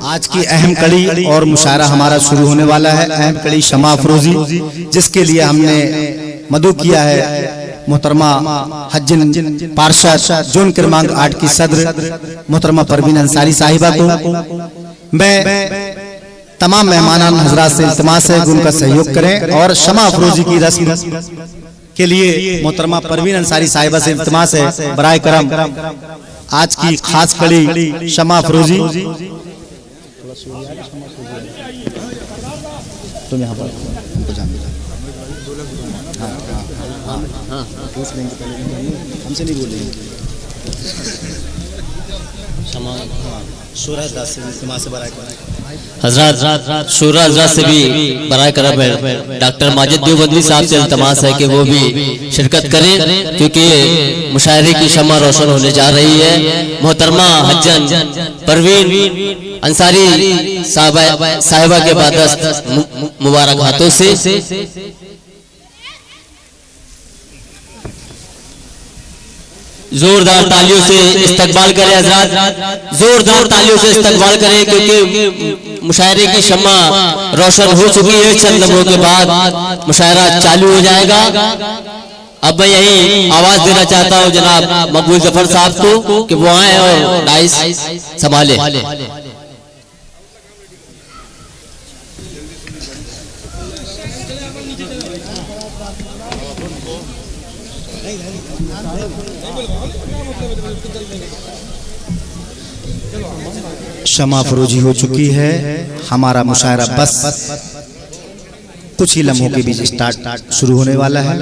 आज की अहम कड़ी और मुशायरा हमारा शुरू होने वाला है। अहम कड़ी शमा अफरोजी, जिसके लिए हमने मदू किया है मोहतरमा हज्जिन पार्षद जोन क्रमांक 8 की सदर मोहतरमा परवीन अंसारी साहिबा को मैं तमाम मेहमान हजरात से इल्तिमास है कि उनका सहयोग करें और शमा अफरोजी की रस्म के लिए मोहतरमा परवीन अंसारी साहिबा से इल्तिमास है बराए करम आज की खास कड़ी शमा अफरोजी। तुम यहाँ पर हमसे नहीं बोलेंगे। हजरत शूरा हजरत से भी बराए करम है। डॉक्टर माजिद देवबंदी साहब से इल्तमास है कि वो भी शिरकत करें, क्योंकि मुशायरे की शमा रोशन होने जा रही है। मोहतरमा हज्जन परवीन अंसारी साहिबा के बाद मुबारक हाथों से जोरदार तालियों से इस्तकबाल करें। हजरत जोरदार तालियों से इस्तकबाल करें, क्योंकि मुशायरे की शम्मा रोशन हो चुकी है। चंद लम्हों के बाद मुशायरा चालू हो जाएगा। अब मैं यही आवाज देना चाहता हूँ जनाब मकबूल जफर साहब को कि वो आए और डाइस संभाले। शमा अफरोजी हो चुकी है। हमारा मुशायरा बस कुछ ही लम्हों के बीच स्टार्ट शुरू होने वाला है।